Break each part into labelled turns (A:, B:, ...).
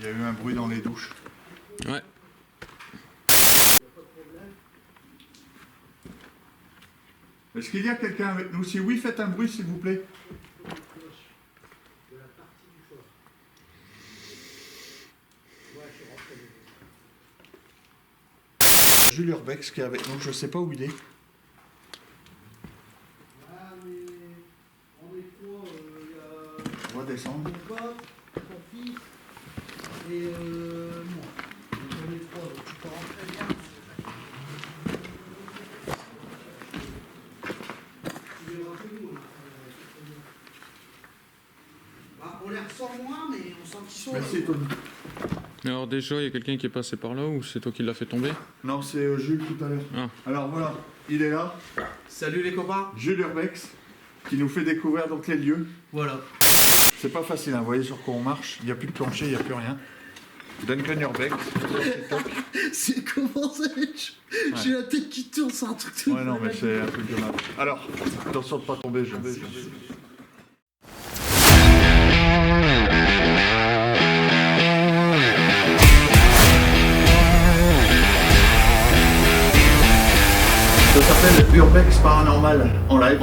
A: Il y a eu un bruit dans les douches.
B: Ouais.
A: Est-ce qu'il y a quelqu'un avec nous? Si oui, faites un bruit s'il vous plaît. Jules Urbex qui est avec nous, je sais pas où il est.
C: Ah mais on est quoi
A: On va descendre.
C: mon pote, ton fils et moi. Donc on est trois, donc tu peux rentrer bien. Tu verras que nous. Bah, on les ressent moins mais on sent qu'ils sont
A: Merci Tony.
B: Alors déjà, il y a quelqu'un qui est passé par là ou c'est toi qui l'as fait tomber?
A: Non, c'est Jules tout à l'heure.
B: Ah.
A: Alors voilà, il est là,
C: Salut les copains.
A: Jules Urbex, qui nous fait découvrir donc les lieux.
C: Voilà.
A: C'est pas facile, hein. Vous voyez sur quoi on marche, il n'y a plus de plancher, il n'y a plus rien. Duncan Urbex, c'est top.
C: C'est comment ça? J'ai la tête qui tourne, c'est un truc de
A: Ouais, non, mais c'est un truc de mal. Alors, attention de pas tomber, je vais. Ça s'appelle Urbex Paranormal en live.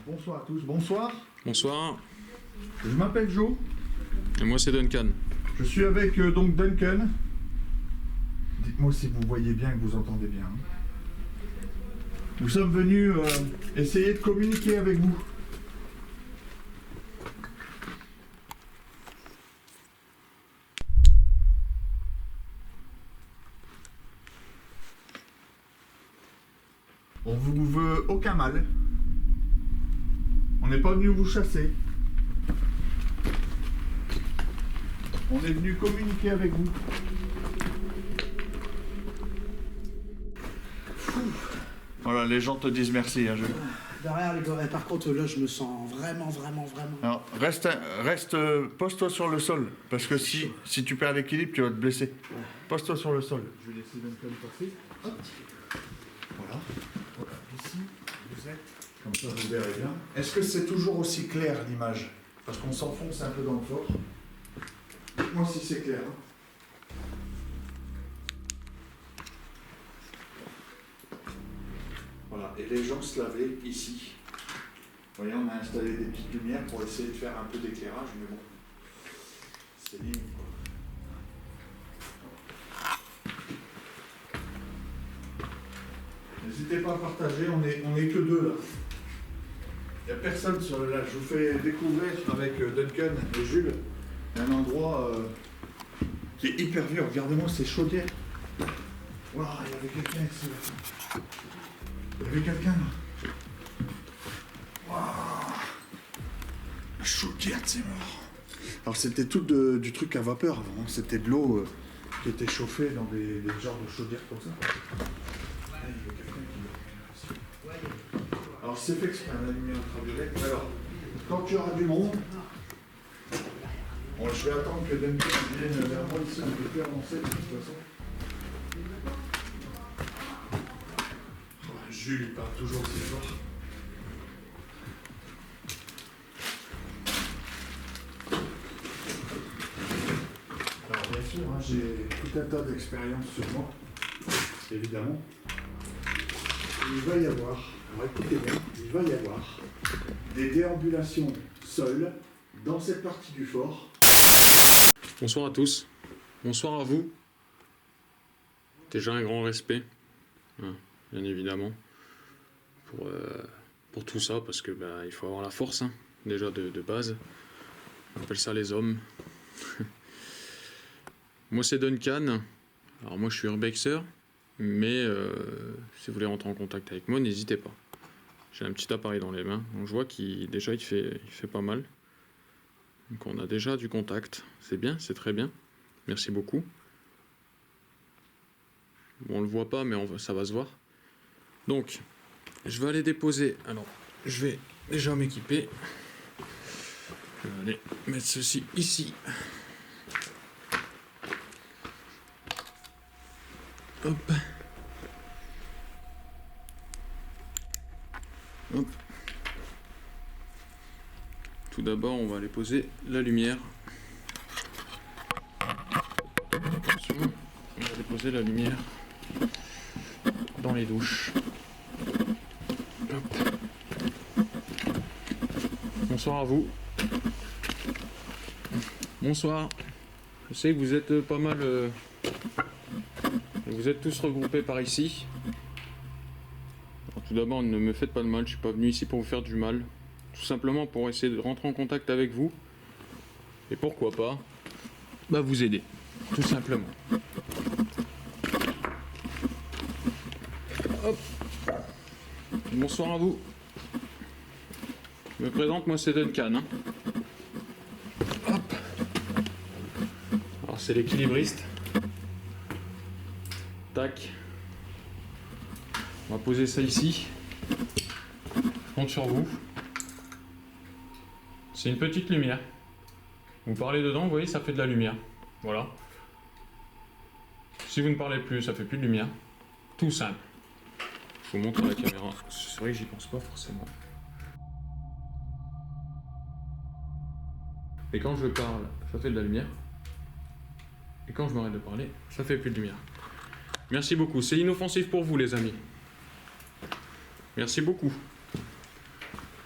A: Bonsoir à tous, bonsoir.
B: Bonsoir.
A: Je m'appelle Joe.
B: Et moi, c'est Duncan.
A: Je suis avec donc Duncan. Dites-moi si vous voyez bien et que vous entendez bien. Nous sommes venus essayer de communiquer avec vous. On vous veut aucun mal. On n'est pas venu vous chasser. On est venu communiquer avec vous. Voilà, les gens te disent merci. Hein,
C: Derrière les gars, par contre là je me sens vraiment.
A: Alors, reste, pose-toi sur le sol, parce que si tu perds l'équilibre, tu vas te blesser. Pose-toi sur le sol. Je vais laisser Duncan passer. Hop. Voilà. Ici, vous êtes. Comme ça, vous verrez bien. Est-ce que c'est toujours aussi clair l'image? Parce qu'on s'enfonce un peu dans le fort. Dites-moi si c'est clair. Voilà, et les gens se lavaient ici. Vous voyez, on a installé des petites lumières pour essayer de faire un peu d'éclairage, mais bon, c'est limite quoi. N'hésitez pas à partager, on est que deux là. Il n'y a personne sur le lac. Je vous fais découvrir avec Duncan et Jules un endroit qui est hyper vieux. Regardez-moi ces chaudières. Waouh, il y avait quelqu'un ici. Là. Il y avait quelqu'un là. Waouh. La chaudière, c'est mort. Alors c'était tout du truc à vapeur avant. Hein. C'était de l'eau qui était chauffée dans des genres de chaudières comme ça. Là, il y avait quelqu'un qui... Alors c'est fait exprès, la lumière ultraviolette. Alors, quand tu auras du monde, bon, je vais attendre que Duncan vienne vers moi ici, on peut plus avancer de toute façon. Oh, Jules, il parle toujours aussi fort. Alors bien sûr, hein, j'ai tout un tas d'expériences sur moi, évidemment. Il va y avoir, alors écoutez bien, il va y avoir des déambulations seules dans cette partie du fort.
B: Bonsoir à tous. Bonsoir à vous. Déjà un grand respect, hein, bien évidemment, pour tout ça, parce que il faut avoir la force, hein, déjà de base. On appelle ça les hommes. Moi c'est Duncan. Alors moi je suis urbexer, mais si vous voulez rentrer en contact avec moi, n'hésitez pas. J'ai un petit appareil dans les mains, donc je vois qu'il fait pas mal. Donc on a déjà du contact, c'est bien, c'est très bien. Merci beaucoup. Bon, on le voit pas, mais ça va se voir. Donc, je vais aller déposer. Alors, je vais déjà m'équiper. Je vais aller mettre ceci ici. Hop. Hop. Tout d'abord, on va aller poser la lumière. Attention, on va déposer la lumière dans les douches. Hop. Bonsoir à vous. Bonsoir. Je sais que vous êtes pas mal... Vous êtes tous regroupés par ici. Alors, tout d'abord, ne me faites pas de mal. Je suis pas venu ici pour vous faire du mal. Tout simplement pour essayer de rentrer en contact avec vous. Et pourquoi pas, bah vous aider. Tout simplement. Hop. Bonsoir à vous. Je me présente, moi c'est Duncan. Hein. Hop. Alors c'est l'équilibriste. Tac. On va poser ça ici. Je compte sur vous. C'est une petite lumière. Vous parlez dedans, vous voyez, ça fait de la lumière. Voilà. Si vous ne parlez plus, ça fait plus de lumière. Tout simple. Je vous montre à la caméra. C'est vrai que j'y pense pas forcément. Et quand je parle, ça fait de la lumière. Et quand je m'arrête de parler, ça fait plus de lumière. Merci beaucoup. C'est inoffensif pour vous, les amis. Merci beaucoup.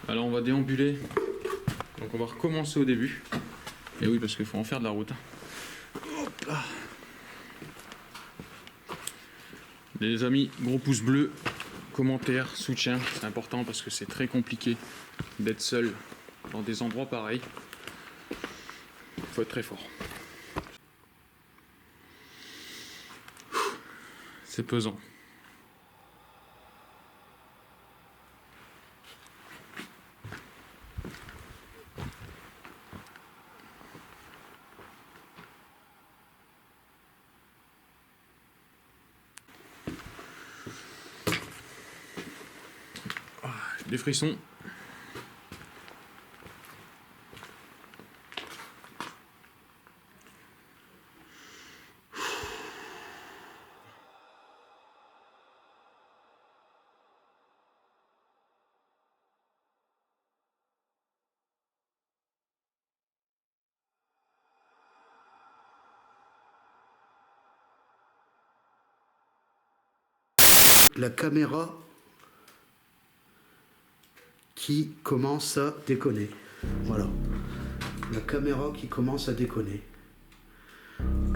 B: Alors, on va déambuler. Donc, on va recommencer au début. Et oui, parce qu'il faut en faire de la route. Hop là. Les amis, gros pouce bleu, commentaire, soutien. C'est important parce que c'est très compliqué d'être seul dans des endroits pareils. Il faut être très fort. C'est pesant. Des frissons.
C: La caméra qui commence à déconner. Voilà. La caméra qui commence à déconner.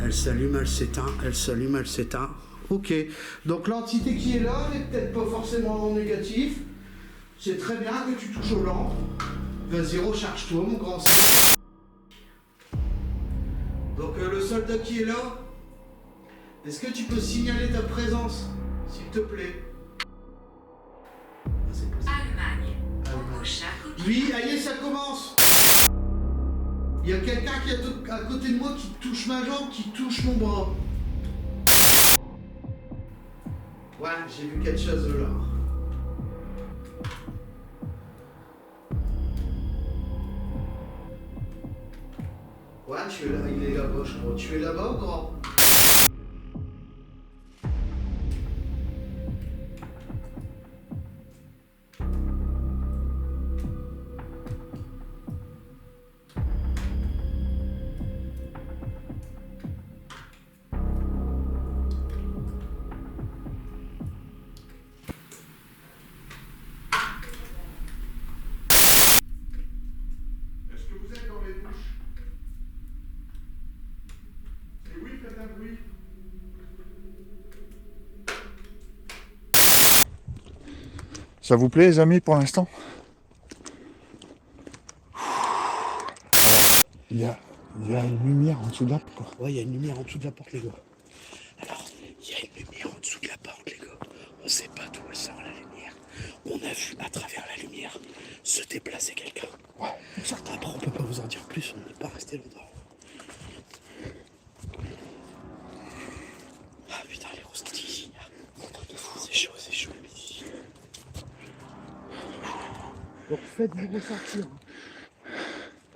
C: Elle s'allume, elle s'éteint, elle s'allume, elle s'éteint. Ok. Donc l'entité qui est là n'est peut-être pas forcément négative. C'est très bien que tu touches aux lampes. Vas-y, recharge-toi, mon grand. Donc le soldat qui est là, est-ce que tu peux signaler ta présence, s'il te plaît?
D: Allemagne.
C: Oui, aïe, ça commence. Il y a quelqu'un qui est à côté de moi qui touche ma jambe, qui touche mon bras. Ouais, j'ai vu quelque chose là. Ouais, tu es là, il est là-bas, je crois. Tu es là-bas, grand?
A: Est-ce que vous êtes dans les douches? Et oui, faites un bruit. Ça vous plaît, les amis, pour l'instant? Il y a une lumière en dessous de la porte.
C: Ouais, il y a une lumière en dessous de la porte, les gars. Alors, il y a une lumière en dessous de la porte, les gars. On sait pas d'où elle sort, la lumière. On a vu, à travers la lumière, se déplacer quelqu'un.
A: Ouais.
C: Après, on peut pas vous en dire plus, on n'est pas resté longtemps. Ah putain, les ressentis ici. C'est chaud ici. Donc faites-vous ressentir.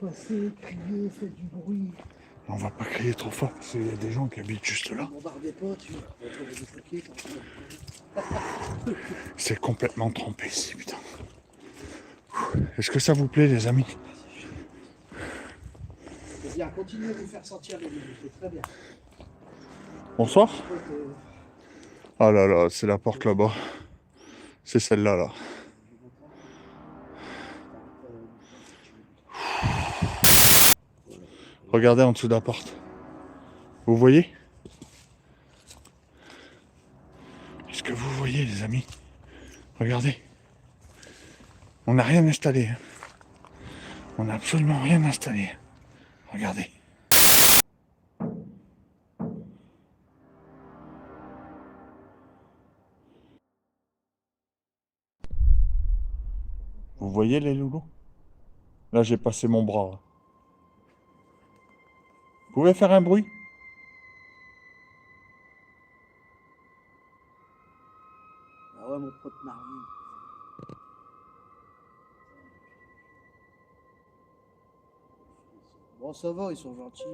C: Passez, criez, faites du bruit.
A: On va pas crier trop fort parce qu'il y a des gens qui habitent juste là.
C: Bombardez pas, tu vois.
A: C'est complètement trempé ici, putain. Est-ce que ça vous plaît, les amis?
C: C'est bien, continuez de vous faire sentir les limites, c'est très bien.
A: Bonsoir. Ah là là, c'est la porte là-bas. C'est celle-là, là. Regardez en dessous de la porte. Vous voyez? Est-ce que vous voyez, les amis? Regardez. On n'a rien installé. Hein. On n'a absolument rien installé. Regardez. Vous voyez les loulous? Là, j'ai passé mon bras. Vous pouvez faire un bruit?
C: Ah ouais, mon pote Marie. Bon, ça va, ils sont gentils.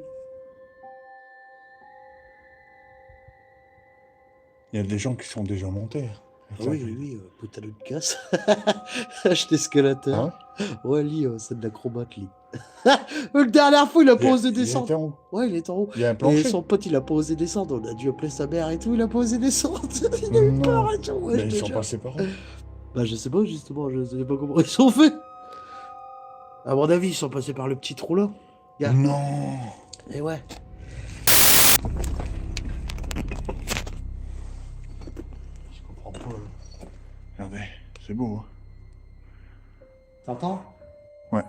A: Il y a des gens qui sont déjà montés.
C: Oui, putain de casse. Je l'escalateur.
A: Ah
C: ouais, Lee, c'est de l'acrobate, Lee. La dernière fois, il a pas osé
A: Il
C: descendre.
A: était en haut.
C: Ouais, il est en haut.
A: Il y a un
C: Et
A: plancher.
C: son pote, il a pas osé descendre. On a dû appeler sa mère et tout. Il a pas osé descendre. Il a eu
A: Non.
C: peur et tout. Ouais,
A: Mais
C: je
A: ils
C: te
A: sont
C: jure.
A: passés par où?
C: Bah, je sais pas, justement. Je sais pas comment ils sont faits. À mon avis, ils sont passés par le petit trou là. Regarde.
A: Non.
C: Et ouais.
A: Je comprends pas. Regardez, c'est beau. Hein.
C: T'entends?
A: Ouais.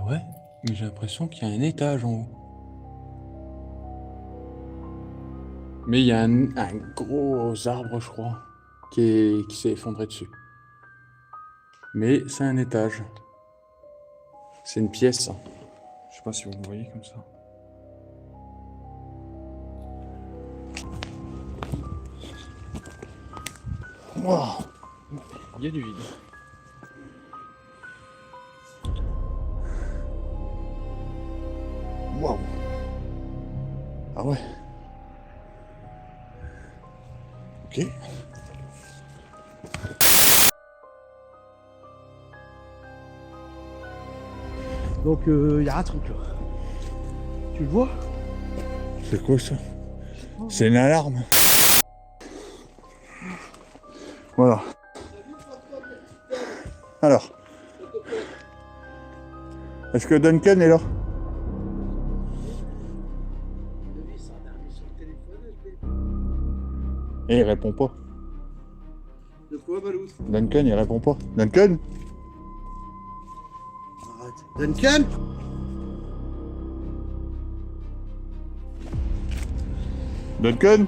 B: Ouais, mais j'ai l'impression qu'il y a un étage en haut. Mais il y a un gros arbre, je crois, qui s'est effondré dessus. Mais c'est un étage. C'est une pièce. Je sais pas si vous le voyez comme ça.
A: Wow.
B: Il y a du vide.
A: Waouh. Ah ouais. Ok.
C: Donc, il y a un truc là. Tu le vois?
A: C'est quoi ça? C'est une alarme. Voilà. Alors. Est-ce que Duncan est là? Et il répond pas.
C: De quoi, Balou?
A: Duncan, il répond pas. Duncan?
C: Arrête. Duncan?
A: Duncan?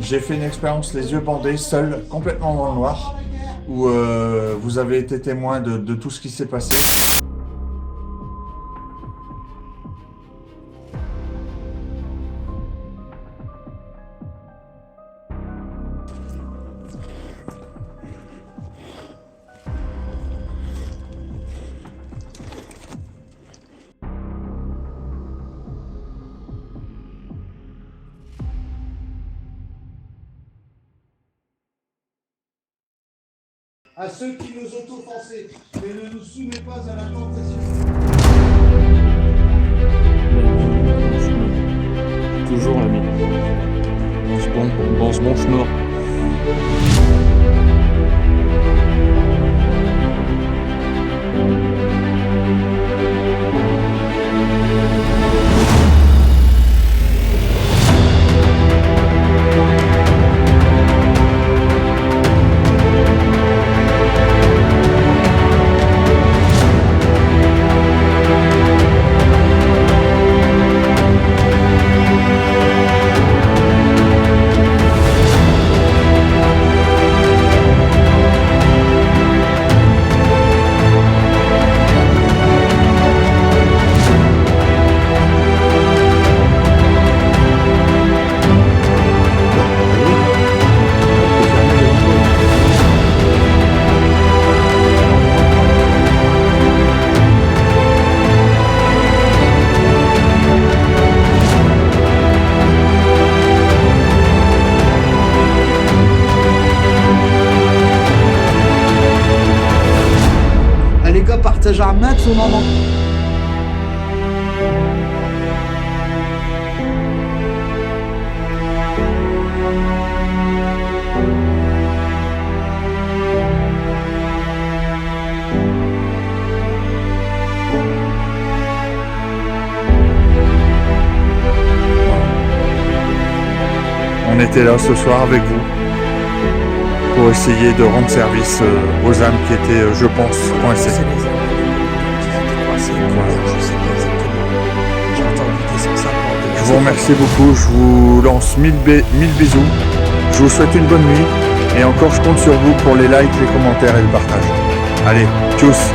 A: J'ai fait une expérience les yeux bandés, seul, complètement dans le noir, où vous avez été témoin de tout ce qui s'est passé.
C: À ceux qui nous ont offensés, mais ne nous soumets pas à la tentation.
B: Toujours l'ami. Dans ce bon chemin.
D: ce moment.
E: On était là ce soir avec vous pour essayer de rendre service aux âmes qui étaient, je pense, coincées.
F: C'est les âmes qui étaient coincées. Je sais pas exactement. J'ai entendu des sensations.
E: Je vous remercie beaucoup, je vous lance 1000 bisous. Je vous souhaite une bonne nuit et encore je compte sur vous pour les likes, les commentaires et le partage. Allez, tchuss!